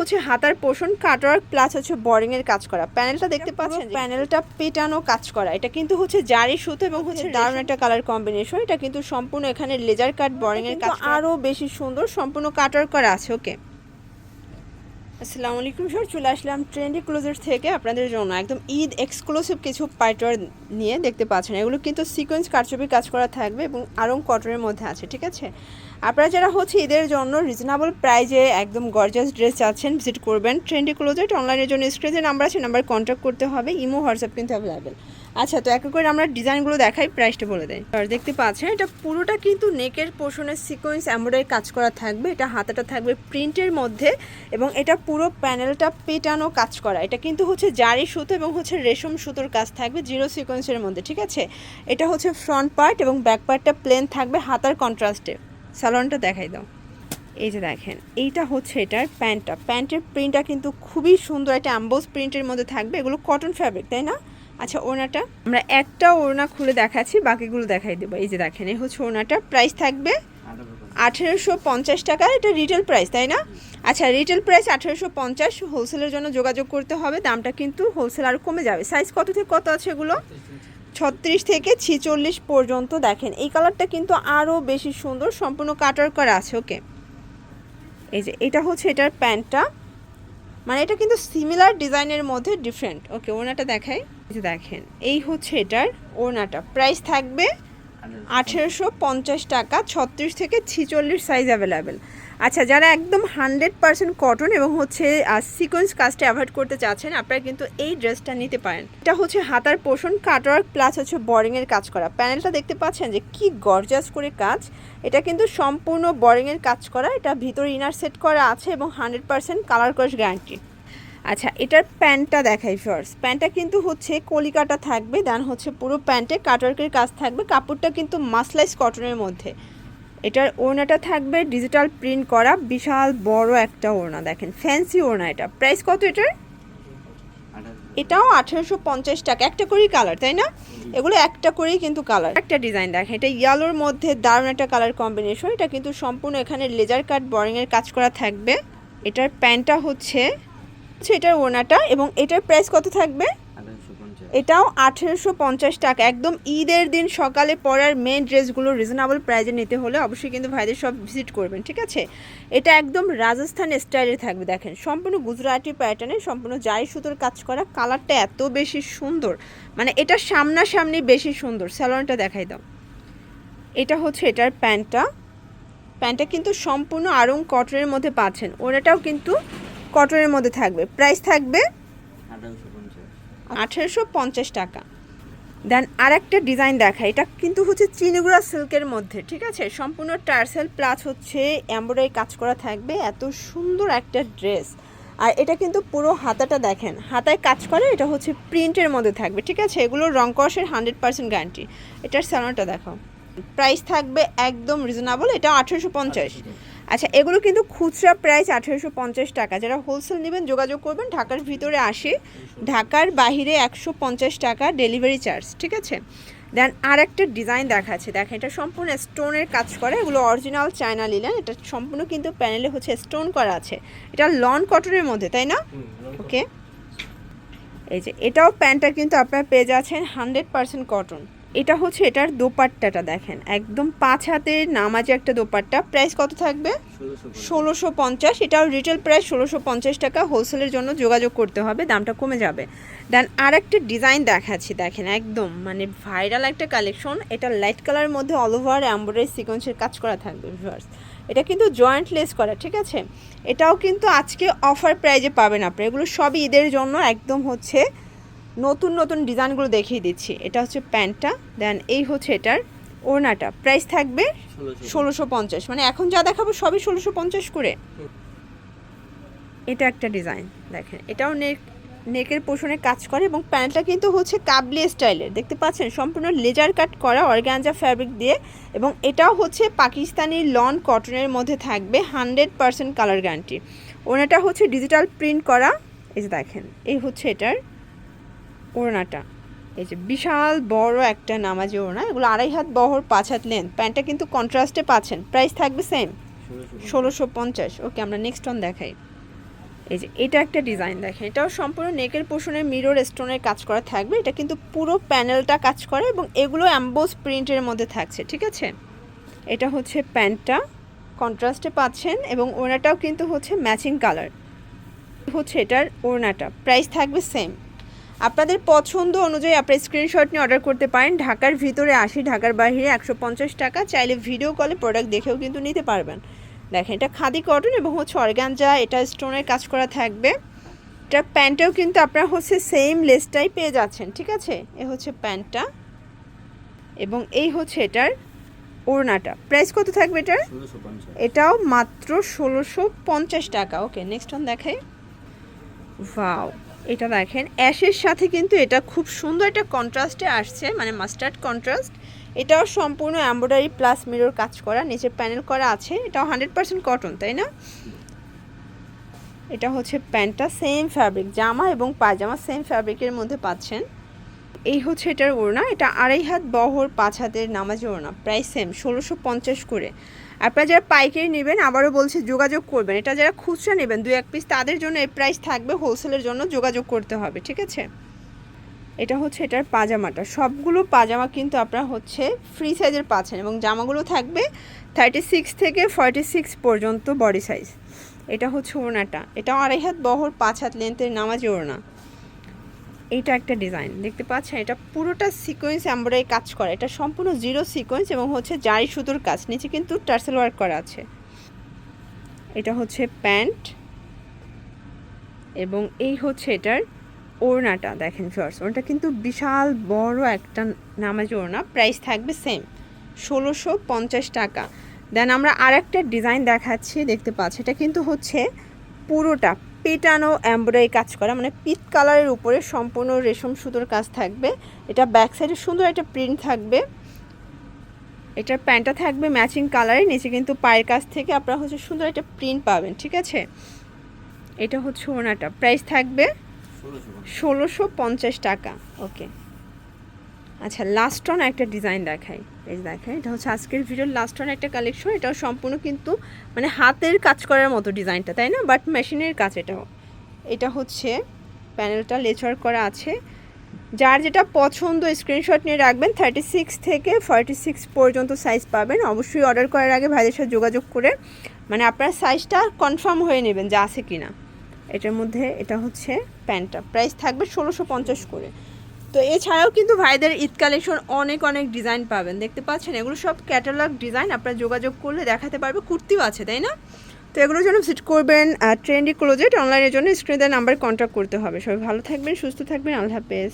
হচ্ছে হাতার portion cutwork plus হচ্ছে বোরিং এর কাজ করা। প্যানেলটা দেখতে পাচ্ছেন, প্যানেলটা পেটানো কাজ করা। এটা কিন্তু হচ্ছে জারি সুতো এবং হচ্ছে দারুণ একটা কালার কম্বিনেশন। এটা কিন্তু সম্পূর্ণ এখানে লেজার কাট বোরিং এর কাজ আরো বেশি সুন্দর, সম্পূর্ণ কাটওয়ার্ক করা আছে। ওকে, আসসালামু আলাইকুম স্যার, চলে আসলাম ট্রেন্ডি ক্লোজের থেকে আপনাদের জন্য একদম ঈদ এক্সক্লুসিভ কিছু পাইটওয়ার নিয়ে। দেখতে পাচ্ছেন এগুলো কিন্তু সিকোয়েন্স কারচুপি কাজ করা থাকবে এবং আরং কটনের মধ্যে আছে। ঠিক আছে, আপনারা যারা হচ্ছে ঈদের জন্য রিজনেবল প্রাইজে একদম গর্জাস ড্রেস চাচ্ছেন, ভিজিট করবেন ট্রেন্ডি ক্লোজেট। অনলাইনের জন্য স্ক্রিনে নাম্বার আছে, নাম্বার কন্ট্যাক্ট করতে হবে। ইমো হোয়াটসঅ্যাপ কিন্তু অ্যাভেলেবেল। আচ্ছা, তো এক করে আমরা ডিজাইনগুলো দেখাই, প্রাইসটা বলে দেয়। আর দেখতে পাচ্ছেন এটা পুরোটা কিন্তু নেকের পোর্শনের সিকোয়েন্স এমব্রয়ডারি কাজ করা থাকবে। এটা হাতাটা থাকবে প্রিন্টের মধ্যে এবং এটা পুরো প্যানেলটা পেটানো কাজ করা। এটা কিন্তু হচ্ছে জারি সুতো এবং হচ্ছে রেশম সুতোর কাজ থাকবে জিরো সিকোয়েন্সের মধ্যে। ঠিক আছে, এটা হচ্ছে ফ্রন্ট পার্ট এবং ব্যাক পার্টটা প্লেন থাকবে হাতার কন্ট্রাস্টে। সালোয়ারটা দেখাই দাও। এই যে দেখেন, এইটা হচ্ছে এটার প্যান্টটা। প্যান্টের প্রিন্টটা কিন্তু খুবই সুন্দর, একটা অ্যাম্বোস প্রিন্টের মধ্যে থাকবে। এগুলো কটন ফ্যাব্রিক, তাই না? আচ্ছা, ওড়নাটা আমরা একটা ওড়না খুলে দেখাচ্ছি, বাকিগুলো দেখাই দেবো। এই যে দেখেন, এই হচ্ছে ওড়নাটা। প্রাইস থাকবে 1850 টাকা। এটা রিটেল প্রাইস, তাই না? আচ্ছা, রিটেল প্রাইস 1850। হোলসেলের জন্য যোগাযোগ করতে হবে, দামটা কিন্তু হোলসেল আর কমে যাবে। সাইজ কত থেকে কত আছে এগুলো? 36 থেকে 46 পর্যন্ত। দেখেন এই কালারটা কিন্তু আরও বেশি সুন্দর, সম্পূর্ণ কাটার করা আছে। ওকে, এই যে এটা হচ্ছে এটার প্যান্টটা, মানে এটা কিন্তু সিমিলার ডিজাইনের মধ্যে ডিফারেন্ট। ওকে, ওড়নাটা দেখাই। এই যে দেখেন, এই হচ্ছে এটার ওড়নাটা। প্রাইস থাকবে 1850 টাকা। 36 থেকে 46 সাইজ অ্যাভেলেবেল। আচ্ছা, যারা একদম 100% কটন এবং হচ্ছে সিকোয়েন্স কাজটা অ্যাভয়েড করতে চাচ্ছেন, আপনারা কিন্তু এই ড্রেসটা নিতে পারেন। এটা হচ্ছে হাতার পোর্শন কাটওয়ার্ক প্লাস হচ্ছে বোরিংয়ের কাজ করা। প্যানেলটা দেখতে পাচ্ছেন যে কি গর্জাস করে কাজ। এটা কিন্তু সম্পূর্ণ বোরিংয়ের কাজ করা। এটা ভিতরে ইনার সেট করা আছে এবং 100% কালার কস গ্যারান্টি। আচ্ছা, এটার প্যান্টটা দেখাই ফার্স্ট। প্যান্টটা কিন্তু হচ্ছে কলিকাটা থাকবে, দেন হচ্ছে পুরো প্যান্টে কাটওয়ার্কের কাজ থাকবে। কাপড়টা কিন্তু মাসলাইজ কটনের মধ্যে। এটার ওড়নাটা থাকবে ডিজিটাল প্রিন্ট করা, বিশাল বড় একটা ওড়না। দেখেন ফ্যান্সি ওড়না। এটা প্রাইস কত এটার? এটাও 1850 টাকা। একটা করেই কালার, তাই না? এগুলো একটা করেই কিন্তু কালার। একটা ডিজাইন দেখেন, এটা ইয়েলোর মধ্যে দারুণ একটা কালার কম্বিনেশন। এটা কিন্তু সম্পূর্ণ এখানে লেজার কাট বোরিংয়ের কাজ করা থাকবে। এটার প্যান্টটা হচ্ছে এটার ওড়নাটা এবং এটার প্রাইস কত থাকবে? এটাও 1850 টাকা। একদম ঈদের দিন সকালে পরার মেন ড্রেসগুলো রিজনেবল প্রাইজে নিতে হলে অবশ্যই কিন্তু ভাইদের সব ভিজিট করবেন। ঠিক আছে, এটা একদম রাজস্থান স্টাইলে থাকবে। দেখেন সম্পূর্ণ গুজরাটি প্যাটার্নে, সম্পূর্ণ জারি সুতোর কাজ করা। কালারটা এত বেশি সুন্দর, মানে এটা সামনাসামনি বেশি সুন্দর। স্যালোনটা দেখাই দাও। এটা হচ্ছে এটার প্যান্টটা। প্যান্টটা কিন্তু সম্পূর্ণ আরং কটনের মধ্যে পাচ্ছেন। ওড়নাটাও কিন্তু কটনের মধ্যে থাকবে। প্রাইস থাকবে 1850 টাকা। দেন আর একটা ডিজাইন দেখা, এটা কিন্তু হচ্ছে চিনিগুড়া সিল্কের মধ্যে। ঠিক আছে, সম্পূর্ণ টার্সেল প্লাস হচ্ছে এমব্রয়ডারি কাজ করা থাকবে। এত সুন্দর একটা ড্রেস। আর এটা কিন্তু পুরো হাতাটা দেখেন, হাতায় কাজ করে। এটা হচ্ছে প্রিন্টের মধ্যে থাকবে। ঠিক আছে, এগুলোর রং কষের 100% গ্যারান্টি। এটার স্যালোনটা দেখাও। প্রাইস থাকবে একদম রিজনেবল, এটা 1850। আচ্ছা, এগুলো কিন্তু খুচরা প্রাইস 1850 টাকা। যারা হোলসেল নেবেন যোগাযোগ করবেন। ঢাকার ভিতরে 80, ঢাকার বাইরে 150 টাকা ডেলিভারি চার্জ। ঠিক আছে, দেন আর একটা ডিজাইন দেখাচ্ছে। দেখেন, এটা সম্পূর্ণ স্টোনের কাজ করে। এগুলো অরিজিনাল চায়না লিলেন। এটা সম্পূর্ণ কিন্তু প্যানেলে হচ্ছে স্টোন করা আছে। এটা লন কটনের মধ্যে, তাই না? ওকে, এই যে এটাও প্যান্টটা কিন্তু আপনারা পেয়ে যাচ্ছেন 100% কটন। এটা হচ্ছে এটার দোপাট্টাটা দেখেন, একদম 5 হাতের নামাজে একটা দোপাট্টা। প্রাইস কত থাকবে? 1650। এটাও রিটেল প্রাইস 1650 টাকা। হোলসেলের জন্য যোগাযোগ করতে হবে, দামটা কমে যাবে। দেন আর একটা ডিজাইন দেখাচ্ছি। দেখেন একদম মানে ভাইরাল একটা কালেকশন। এটা লাইট কালারের মধ্যে অল ওভার এমব্রয়ডারি সিকোয়েন্সের কাজ করা থাকবে ভিউয়ার্স। এটা কিন্তু জয়েন্ট লেস করা। ঠিক আছে, এটাও কিন্তু আজকে অফার প্রাইজে পাবেন আপনারা। এগুলো সবই ঈদের জন্য একদম হচ্ছে নতুন নতুন ডিজাইনগুলো দেখিয়ে দিচ্ছি। এটা হচ্ছে প্যান্টটা, দেন এই হচ্ছে এটার ওড়নাটা। প্রাইস থাকবে 1650। মানে এখন যা দেখাবো সবই 1650 করে। এটা একটা ডিজাইন দেখেন, এটাও নেকের পোর্শনে কাজ করে এবং প্যান্টটা কিন্তু হচ্ছে কাবলি স্টাইলের। দেখতে পাচ্ছেন সম্পূর্ণ লেজার কাট করা অর্গানজা ফ্যাব্রিক দিয়ে এবং এটাও হচ্ছে পাকিস্তানি লন কটনের মধ্যে থাকবে। 100% কালার গ্যারান্টি। ওড়নাটা হচ্ছে ডিজিটাল প্রিন্ট করা। এই যে দেখেন, এই হচ্ছে এটার ওড়নাটা। এই যে বিশাল বড় একটা নামাজি ওড়না। এগুলো 2.5 হাত বহর, 5 হাত লেন্থ। প্যান্টটা কিন্তু কন্ট্রাস্টে পাচ্ছেন। প্রাইস থাকবে সেম 1650। ওকে, আমরা নেক্সট অন দেখাই। এই যে এটা একটা ডিজাইন দেখেন, এটাও সম্পূর্ণ নেকের পোর্শনে মিরর স্টোনের কাজ করা থাকবে। এটা কিন্তু পুরো প্যানেলটা কাজ করে এবং এগুলো অ্যাম্বোস প্রিন্টের মধ্যে থাকছে, ঠিক আছে। এটা হচ্ছে প্যান্টটা কন্ট্রাস্টে পাচ্ছেন এবং ওড়নাটাও কিন্তু হচ্ছে ম্যাচিং কালার হচ্ছে এটার ওড়নাটা। প্রাইস থাকবে সেম। আপনাদের পছন্দ অনুযায়ী আপনারা স্ক্রিনশট নিয়ে অর্ডার করতে পারেন। ঢাকার ভিতরে 80, ঢাকার বাইরে 150 টাকা। চাইলে ভিডিও কলে প্রোডাক্ট দেখেও কিন্তু নিতে পারবেন। দেখেন এটা খাদি কটন এবং হচ্ছে অর্গানজা, এটা স্টোনের কাজ করা থাকবে। এটার প্যান্টটাও কিন্তু আপনারা হচ্ছে সেম লেসটাই পেয়ে যাচ্ছেন, ঠিক আছে। এ হচ্ছে প্যান্টটা এবং এই হচ্ছে এটার ওড়নাটা। প্রাইস কত থাকবে এটার? এটাও মাত্র 1650 টাকা। ওকে, নেক্সট ওয়ান দেখাই। ওয়াও, এটা দেখেন অ্যাশের সাথে কিন্তু এটা খুব সুন্দর একটা কন্ট্রাস্টে আসছে, মানে মাস্টার্ড কন্ট্রাস্ট। এটাও সম্পূর্ণ এমব্রয়ডারি প্লাস মিরর কাজ করা, নিচে প্যানেল করা আছে। এটাও 100% কটন, তাই না? এটা হচ্ছে প্যান্টটা, সেম ফ্যাব্রিক, জামা এবং পায়জামা সেম ফ্যাব্রিকের মধ্যে পাচ্ছেন। এই হচ্ছে এটার ওড়না, এটা 2.5 হাত বহর 5 হাতের নামাজি ওড়না। প্রাইস সেম 1650 করে। আপনারা যারা পাইকারি নেবেন আবারও বলছি যোগাযোগ করবেন। এটা যারা খুচরা নেবেন 2-1 পিস তাদের জন্য এই প্রাইস থাকবে, হোলসেলের জন্য যোগাযোগ করতে হবে, ঠিক আছে। এটা হচ্ছে এটার পাজামাটা, সবগুলো পাজামা কিন্তু আপনারা হচ্ছে ফ্রি সাইজের পাচ্ছেন এবং জামাগুলো থাকবে 36 থেকে 46 পর্যন্ত বডি সাইজ। এটা হচ্ছে ওড়নাটা, এটাও 2.5 হাত বহর 5 হাত লেন্থের নামাজি ওড়না। এইটা একটা ডিজাইন দেখতে পাচ্ছেন, এটা পুরোটা সিকোয়েন্স এমব্রয়ডারি কাজ করা। এটা সম্পূর্ণ জিরো সিকোয়েন্স এবং হচ্ছে জারি সুতোর কাজ, নিচে কিন্তু টার্সেল ওয়ার্ক করা আছে। এটা হচ্ছে প্যান্ট এবং এই হচ্ছে এটার ওড়নাটা। দেখেন ফার্স্ট ওড়নাটা কিন্তু বিশাল বড় একটা নামাজি ওড়না। প্রাইস থাকবে সেম 1650 টাকা। দেন আমরা আর একটা ডিজাইন দেখাচ্ছি, দেখতে পাচ্ছি এটা কিন্তু হচ্ছে পুরোটা পেটানো এমব্রয়ডারি কাজ করা, মানে পিট কালারের উপরে সম্পূর্ণ রেশম সুতোর কাজ থাকবে। এটা ব্যাক সাইডে সুন্দর একটা প্রিন্ট থাকবে। এটার প্যান্টটা থাকবে ম্যাচিং কালারে, নিচে কিন্তু পায়ের কাছ থেকে আপনারা হচ্ছে সুন্দর একটা প্রিন্ট পাবেন, ঠিক আছে। এটা হচ্ছে ওড়নাটা, প্রাইস থাকবে 1650 টাকা। ওকে, আচ্ছা লাস্ট অন একটা ডিজাইন দেখাই। এই দেখেন এটা হচ্ছে আজকের ভিডিওর লাস্ট অন একটা কালেকশন। এটাও সম্পূর্ণ কিন্তু মানে হাতের কাজ করার মতো ডিজাইনটা, তাই না, বাট মেশিনের কাজ। এটাও এটা হচ্ছে প্যানেলটা লেচার করা আছে। যার যেটা পছন্দ স্ক্রিনশট নিয়ে রাখবেন। 36 থেকে 46 পর্যন্ত সাইজ পাবেন। অবশ্যই অর্ডার করার আগে ভাইদের সাথে যোগাযোগ করে মানে আপনার সাইজটা কনফার্ম হয়ে নেবেন যে আছে কিনা। এটার মধ্যে এটা হচ্ছে প্যান্টটা, প্রাইস থাকবে 1650 করে। তো এছাড়াও কিন্তু ভাইদের ঈদ কালেকশন অনেক অনেক ডিজাইন পাবেন, দেখতে পাচ্ছেন এগুলো সব ক্যাটালগ ডিজাইন। আপনারা যোগাযোগ করলে দেখাতে পারবে। কুর্তিও আছে, তাই না? তো এগুলোর জন্য ভিজিট করবেন ট্রেন্ডি ক্লোজেট। অনলাইনের জন্য স্ক্রিনে দেওয়া নাম্বারে কন্ট্যাক্ট করতে হবে। সবাই ভালো থাকবেন, সুস্থ থাকবেন, আল্লাহ হাফেজ।